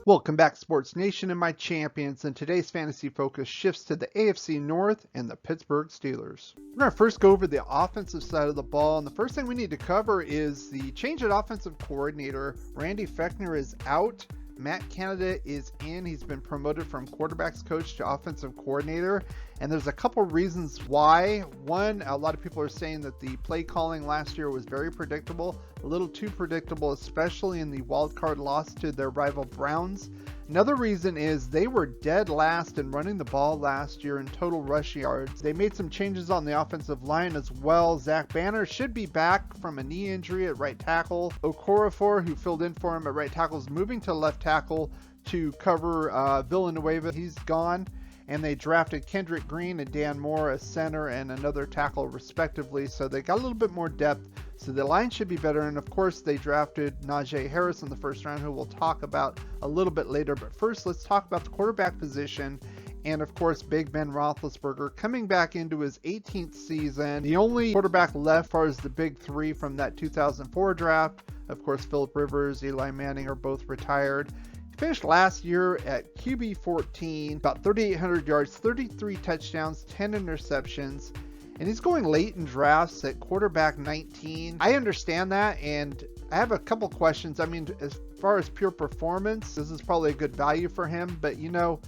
Welcome back, Sports Nation and my champions, and today's fantasy focus shifts to the AFC North and the Pittsburgh Steelers. We're going to first go over the offensive side of the ball, and the first thing we need to cover is the change at offensive coordinator. Randy Fechner is out. Matt Canada is in. He's been promoted from quarterbacks coach to offensive coordinator, and there's a couple reasons why. One, a lot of people are saying that the play calling last year was very predictable, a little too predictable, especially in the wild card loss to their rival Browns. Another reason is they were dead last in running the ball last year in total rush yards. They made some changes on the offensive line as well. Zach Banner should be back from a knee injury at right tackle. Okorafor, who filled in for him at right tackle, is moving to left tackle to cover Villanueva. He's gone. And they drafted Kendrick Green and Dan Moore as center and another tackle respectively. So they got a little bit more depth. So the line should be better. And of course, they drafted Najee Harris in the first round, who we'll talk about a little bit later. But first, let's talk about the quarterback position. And of course, Big Ben Roethlisberger coming back into his 18th season. The only quarterback left as far as the big three from that 2004 draft. Of course, Phillip Rivers, Eli Manning are both retired. Finished last year at QB 14, about 3,800 yards, 33 touchdowns, 10 interceptions, and he's going late in drafts at quarterback 19. I understand that, and I have a couple questions. I mean, as far as pure performance, this is probably a good value for him, but you know,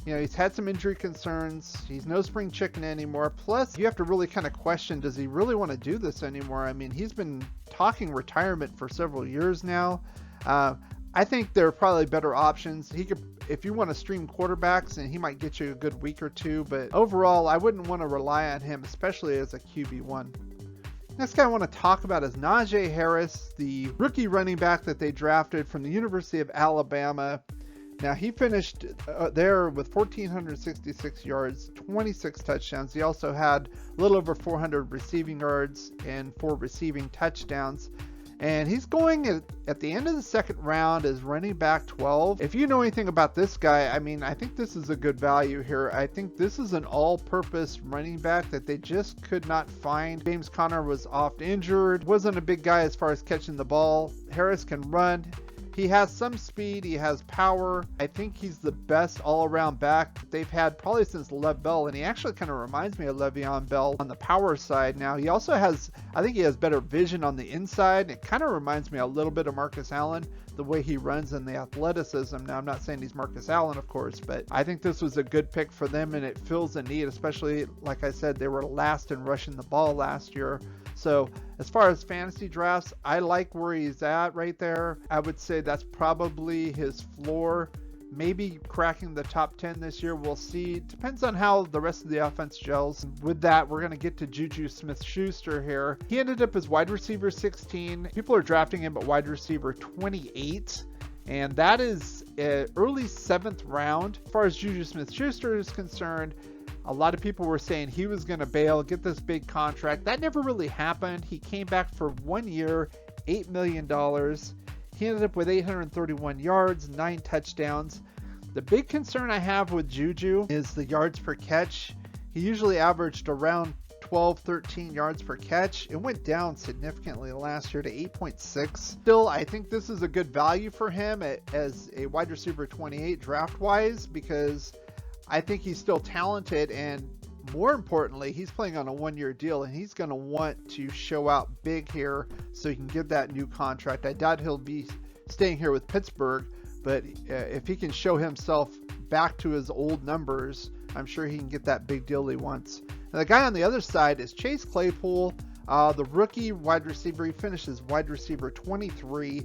he's had some injury concerns. He's no spring chicken anymore. Plus, you have to really kind of question, does he really want to do this anymore? I mean, he's been talking retirement for several years now. I think there are probably better options. He could, if you want to stream quarterbacks, and he might get you a good week or two, but overall, I wouldn't want to rely on him, especially as a QB1. Next guy I want to talk about is Najee Harris, the rookie running back that they drafted from the University of Alabama. Now, he finished there with 1,466 yards, 26 touchdowns. He also had a little over 400 receiving yards and 4 receiving touchdowns. And he's going at the end of the second round as running back 12. If you know anything about this guy, I mean, I think this is a good value here. I think this is an all-purpose running back that they just could not find. James Conner was oft injured, wasn't a big guy as far as catching the ball. Harris can run. He has some speed. He has power. I think he's the best all-around back they've had probably since Lev Bell, and he actually kind of reminds me of Le'Veon Bell on the power side. Now, he also has, I think he has better vision on the inside. It kind of reminds me a little bit of Marcus Allen, the way he runs and the athleticism. Now, I'm not saying he's Marcus Allen, of course, but I think this was a good pick for them, and it fills a need, especially, like I said, they were last in rushing the ball last year. So as far as fantasy drafts, I like where he's at right there. I would say that's probably his floor, maybe cracking the top 10 this year. We'll see. Depends on how the rest of the offense gels. With that, we're going to get to Juju Smith-Schuster here. He ended up as wide receiver 16. People are drafting him at wide receiver 28. And that is an early 7th round. As far as Juju Smith-Schuster is concerned, a lot of people were saying he was going to bail, get this big contract. That never really happened. He came back for 1 year, $8 million. He ended up with 831 yards, 9 touchdowns. The big concern I have with Juju is the yards per catch. He usually averaged around 12, 13 yards per catch. It went down significantly last year to 8.6. Still, I think this is a good value for him as a wide receiver 28 draft-wise, because I think he's still talented, and more importantly, he's playing on a 1-year deal, and he's going to want to show out big here so he can get that new contract. I doubt he'll be staying here with Pittsburgh, but if he can show himself back to his old numbers, I'm sure he can get that big deal he wants. And the guy on the other side is Chase Claypool, the rookie wide receiver. He finishes wide receiver 23,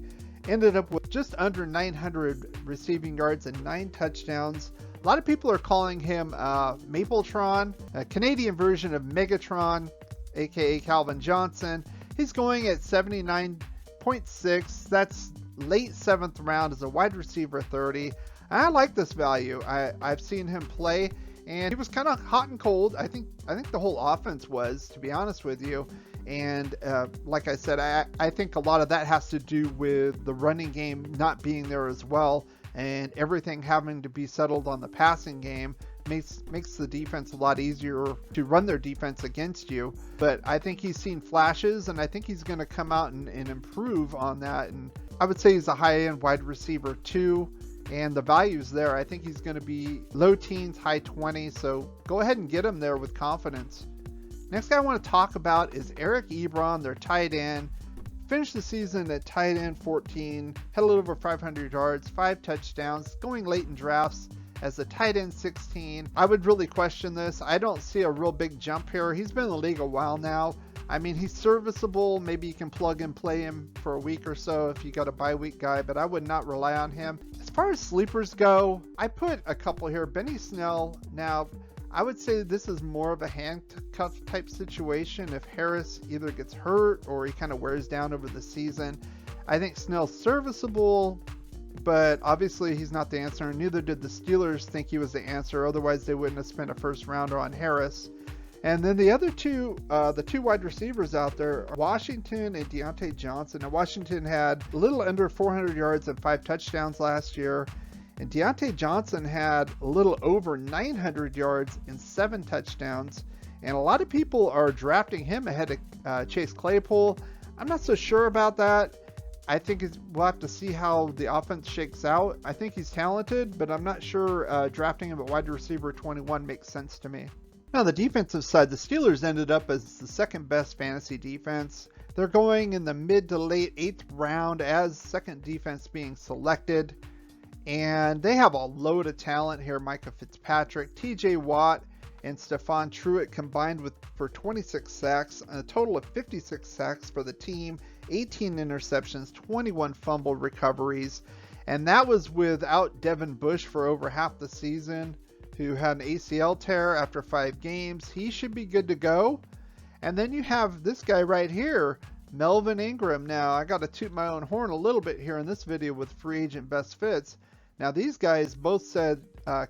ended up with just under 900 receiving yards and 9 touchdowns. A lot of people are calling him Mapletron, a Canadian version of Megatron, aka Calvin Johnson. He's going at 79.6. That's late 7th round as a wide receiver 30. I like this value. I've seen him play, and he was kind of hot and cold. I think the whole offense was, to be honest with you. And like I said, I think a lot of that has to do with the running game not being there as well, and everything having to be settled on the passing game makes the defense a lot easier to run their defense against you. But I think he's seen flashes, and I think he's going to come out and improve on that. And I would say he's a high-end wide receiver too. and the value's there. I think he's going to be low teens, high 20s, so go ahead and get him there with confidence. Next guy I want to talk about is Eric Ebron, their tight end. Finished the season at tight end 14, had a little over 500 yards, 5 touchdowns, going late in drafts as the tight end 16. I would really question this. I don't see a real big jump here. He's been in the league a while now. I mean, he's serviceable. Maybe you can plug and play him for a week or so if you got a bye week guy, but I would not rely on him. As far as sleepers go, I put a couple here. Benny Snell. Now, I would say this is more of a handcuff type situation if Harris either gets hurt or he kind of wears down over the season. I think Snell's serviceable, but obviously he's not the answer, and neither did the Steelers think he was the answer. Otherwise, they wouldn't have spent a first rounder on Harris. And then the other two, the two wide receivers out there, are Washington and Deontay Johnson. Now, Washington had a little under 400 yards and 5 touchdowns last year. And Deontay Johnson had a little over 900 yards and 7 touchdowns. And a lot of people are drafting him ahead of Chase Claypool. I'm not so sure about that. I think we'll have to see how the offense shakes out. I think he's talented, but I'm not sure drafting him at wide receiver 21 makes sense to me. Now, the defensive side, the Steelers ended up as the second best fantasy defense. They're going in the mid to late 8th round as second defense being selected. And they have a load of talent here. Micah Fitzpatrick, TJ Watt, and Stephon Truitt combined for 26 sacks, a total of 56 sacks for the team, 18 interceptions, 21 fumble recoveries. And that was without Devin Bush for over half the season, who had an ACL tear after 5 games. He should be good to go. And then you have this guy right here, Melvin Ingram. Now, I got to toot my own horn a little bit here in this video with free agent best fits. Now, these guys both said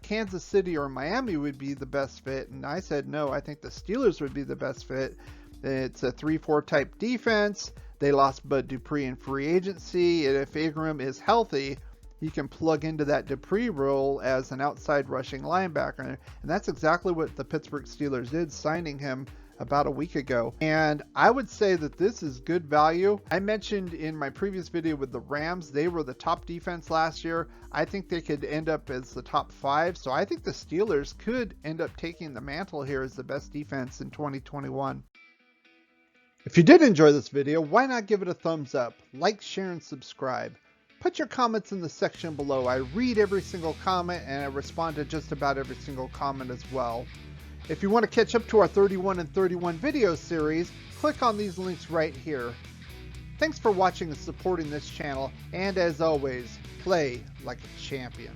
Kansas City or Miami would be the best fit, and I said no, I think the Steelers would be the best fit. It's a 3-4 type defense. They lost Bud Dupree in free agency, and if Ingram is healthy, he can plug into that Dupree role as an outside rushing linebacker, and that's exactly what the Pittsburgh Steelers did, signing him about a week ago. And I would say that this is good value. I mentioned in my previous video with the Rams, they were the top defense last year. I think they could end up as the top 5. So I think the Steelers could end up taking the mantle here as the best defense in 2021. If you did enjoy this video, why not give it a thumbs up, like, share, and subscribe. Put your comments in the section below. I read every single comment and I respond to just about every single comment as well. If you want to catch up to our 31 and 31 video series, click on these links right here. Thanks for watching and supporting this channel, and as always, play like a champion.